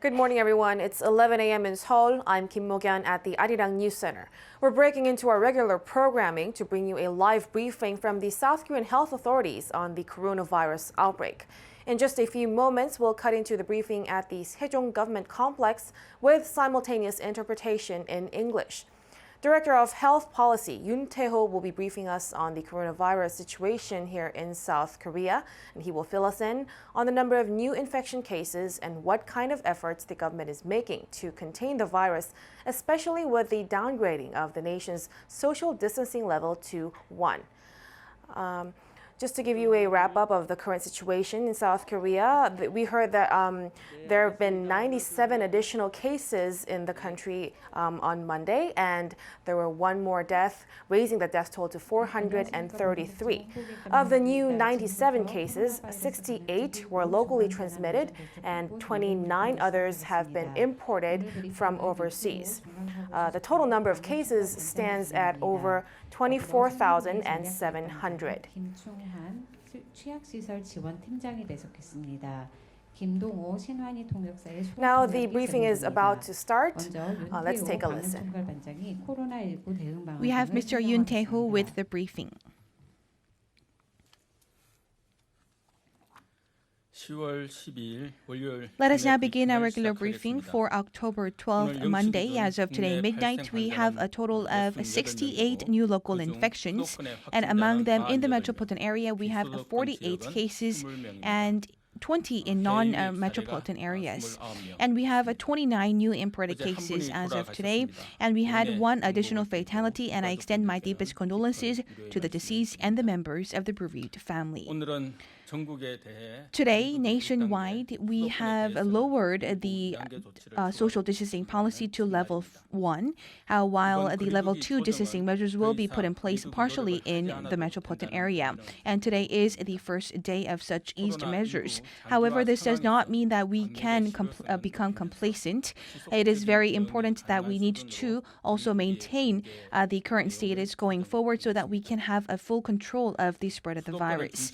Good morning, everyone. It's 11 a.m. in Seoul. I'm Kim Mo-gyan at the Arirang News Center. We're breaking into our regular programming to bring you a live briefing from the South Korean health authorities on the coronavirus outbreak. In just a few moments, we'll cut into the briefing at the Sejong Government Complex with simultaneous interpretation in English. Director of Health Policy Yoon Tae-ho will be briefing us on the coronavirus situation here in South Korea, and he will fill us in on the number of new infection cases and what kind of efforts the government is making to contain the virus, especially with the downgrading of the nation's social distancing level to 1. Just to give you a wrap-up of the current situation in South Korea, we heard that there have been 97 additional cases in the country on Monday, and there were one more death, raising the death toll to 433. Of the new 97 cases, 68 were locally transmitted, and 29 others have been imported from overseas. The total number of cases stands at over 24,700. Now the briefing is about to start. Let's take a listen. We have Mr. Yoon Tae-ho with the briefing. Let us now begin our regular briefing for October 12th, Monday. As of today midnight, we have a total of 68 new local infections, and among them in the metropolitan area, we have 48 cases and 20 in non-metropolitan areas. And we have 29 new imported cases as of today, and we had one additional fatality, and I extend my deepest condolences to the deceased and the members of the bereaved family. Today, nationwide, we have lowered the social distancing policy to level 1, while the level 2 distancing measures will be put in place partially in the metropolitan area. And today is the first day of such eased measures. However, this does not mean that we can become complacent. It is very important that we need to also maintain the current status going forward so that we can have a full control of the spread of the virus.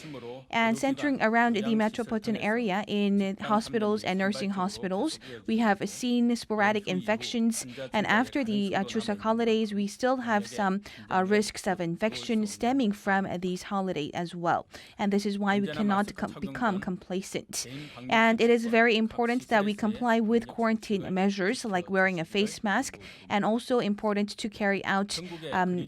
And centering around the metropolitan area in hospitals and nursing hospitals, we have seen sporadic infections, and after the Chuseok holidays, we still have some risks of infection stemming from these holidays as well. And this is why we cannot become complacent. And it is very important that we comply with quarantine measures like wearing a face mask, and also important to carry out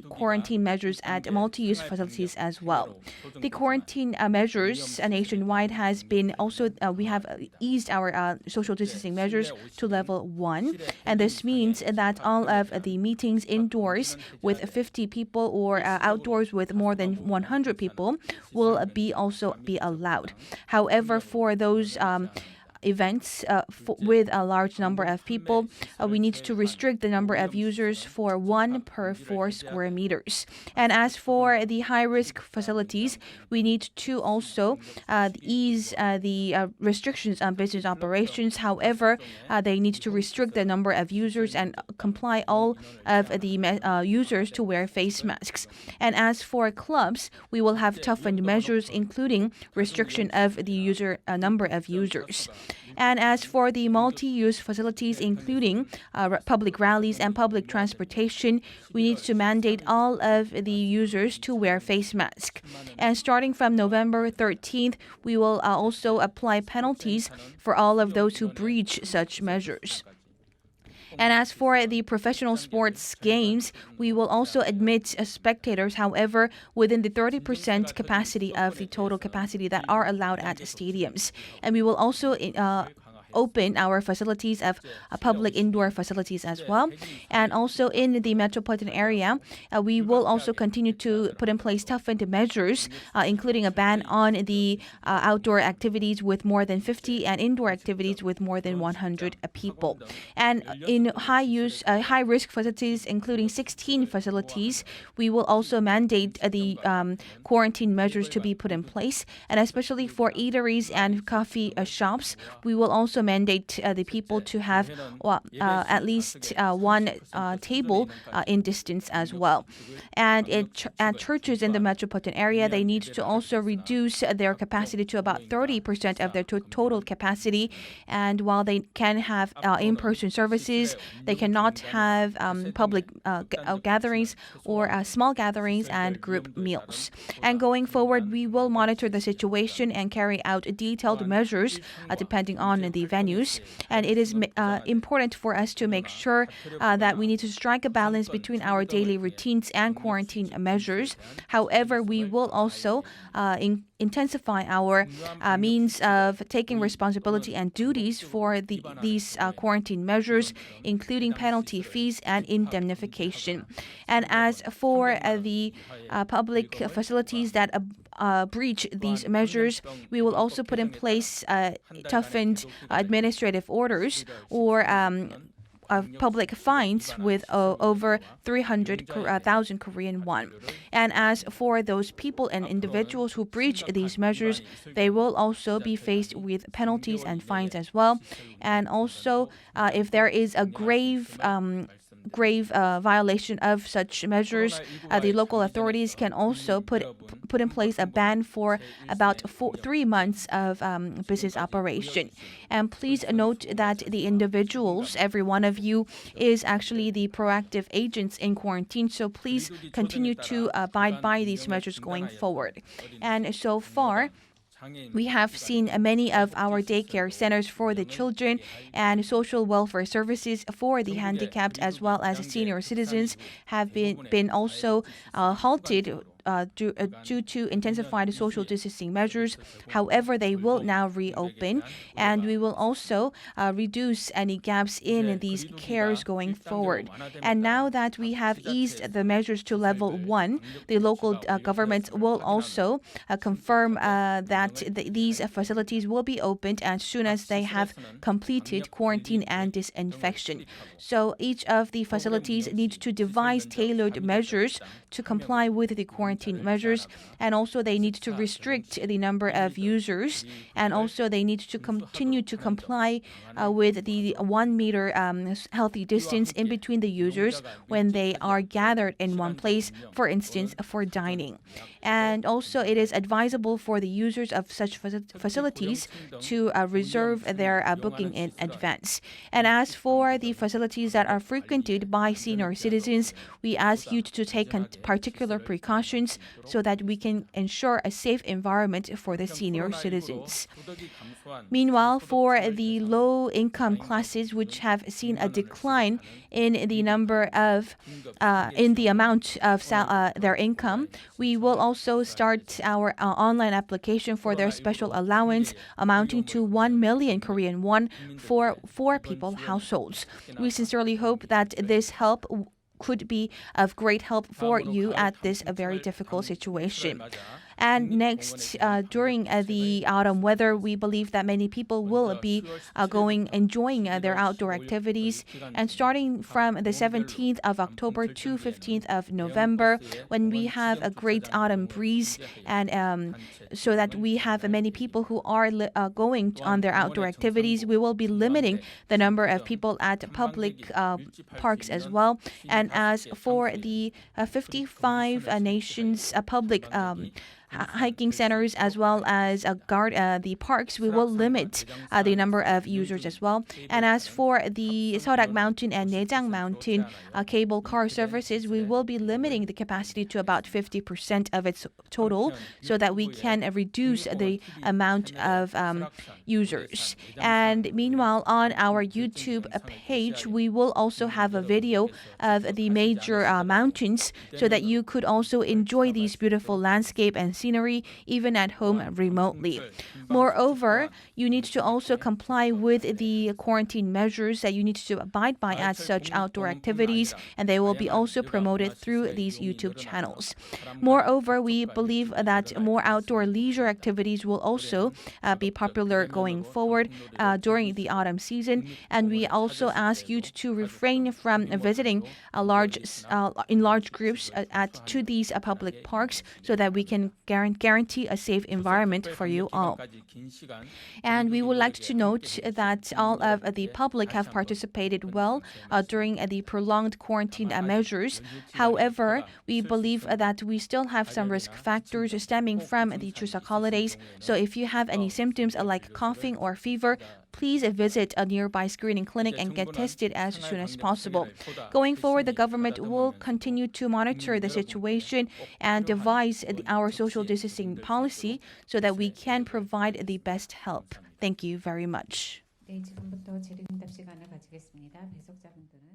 quarantine measures at multi-use facilities as well. The quarantine measures nationwide has been also, we have eased our social distancing measures to level 1. And this means that all of the meetings indoors with 50 people or outdoors with more than 100 people will also be allowed. However, for those events with a large number of people, we need to restrict the number of users for 1 per 4 square meters. And as for the high-risk facilities, we need to also ease the restrictions on business operations. However, they need to restrict the number of users and comply all of the users to wear face masks. And as for clubs, we will have toughened measures, including restriction of the number of users. And as for the multi-use facilities, including public rallies and public transportation, we need to mandate all of the users to wear face masks. And starting from November 13th, we will also apply penalties for all of those who breach such measures. And as for the professional sports games, we will also admit spectators, however, within the 30% capacity of the total capacity that are allowed at stadiums. And we will also open our facilities of public indoor facilities as well. And also in the metropolitan area, we will also continue to put in place toughened measures, including a ban on the outdoor activities with more than 50 and indoor activities with more than 100 people. And in high-risk facilities, including 16 facilities, we will also mandate the quarantine measures to be put in place. And especially for eateries and coffee shops, we will also mandate the people to have at least one table in distance as well. And at churches in the metropolitan area, they need to also reduce their capacity to about 30% of their total capacity. And while they can have in-person services, they cannot have public gatherings or small gatherings and group meals. And going forward, we will monitor the situation and carry out detailed measures depending on the venues. And it is important for us to make sure that we need to strike a balance between our daily routines and quarantine measures. However, we will also intensify our means of taking responsibility and duties for these quarantine measures, including penalty fees and indemnification. And as for the public facilities that breach these measures, we will also put in place toughened administrative orders or public fines with over 300,000 Korean won. And as for those people and individuals who breach these measures, they will also be faced with penalties and fines as well. And also, if there is a grave violation of such measures, the local authorities can also put in place a ban for about 3 months of business operation. And please note that the individuals, every one of you, is actually the proactive agents in quarantine. So please continue to abide by these measures going forward. And so far, we have seen many of our daycare centers for the children and social welfare services for the handicapped as well as senior citizens have been also halted due to intensified social distancing measures. However, they will now reopen, and we will also reduce any gaps in these cares going forward. And now that we have eased the measures to level 1, the local governments will also confirm that these facilities will be opened as soon as they have completed quarantine and disinfection. So each of the facilities needs to devise tailored measures to comply with the quarantine measures, and also they need to restrict the number of users, and also they need to continue to comply with the 1 meter healthy distance in between the users when they are gathered in one place, for instance, for dining. And also it is advisable for the users of such facilities to reserve their booking in advance. And as for the facilities that are frequented by senior citizens, we ask you to take particular precautions so that we can ensure a safe environment for the senior citizens. Meanwhile, for the low-income classes, which have seen a decline in the number of in the amount of their income, we will also start our online application for their special allowance amounting to 1 million Korean won for 4 people households. We sincerely hope that this help could be of great help for you at this very difficult situation. And next, during the autumn weather, we believe that many people will be enjoying their outdoor activities. And starting from the 17th of October to 15th of November, when we have a great autumn breeze, and so that we have many people who are going on their outdoor activities, we will be limiting the number of people at public parks as well. And as for the 55 nations public hiking centers as well as the parks, we will limit the number of users as well. And as for the Seorak Mountain and Naejang Mountain cable car services, we will be limiting the capacity to about 50% of its total so that we can reduce the amount of users. And meanwhile, on our YouTube page, we will also have a video of the major mountains so that you could also enjoy these beautiful landscape and scenery even at home remotely. Moreover, you need to also comply with the quarantine measures that you need to abide by at such outdoor activities, and they will be also promoted through these YouTube channels. Moreover, we believe that more outdoor leisure activities will also be popular going forward during the autumn season, and we also ask you to refrain from visiting in large groups to these public parks so that we can guarantee a safe environment for you all. And we would like to note that all of the public have participated well during the prolonged quarantine measures. However, we believe that we still have some risk factors stemming from the Chuseok holidays. So if you have any symptoms like coughing or fever, please visit a nearby screening clinic and get tested as soon as possible. Going forward, the government will continue to monitor the situation and devise our social distancing policy so that we can provide the best help. Thank you very much. 네, 지금부터 질의응답 시간을 가지겠습니다. 배석자분들은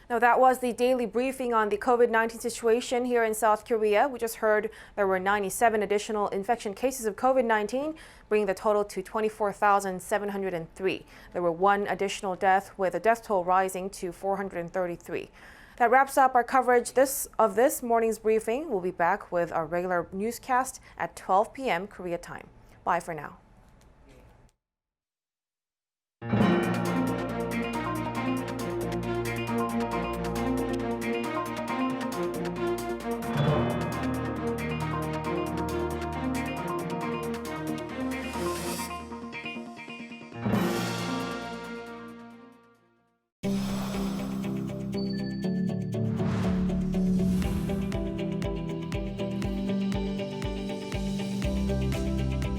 Now, that was the daily briefing on the COVID-19 situation here in South Korea. We just heard there were 97 additional infection cases of COVID-19, bringing the total to 24,703. There were one additional death, with the death toll rising to 433. That wraps up our coverage of this morning's briefing. We'll be back with our regular newscast at 12 p.m. Korea time. Bye for now.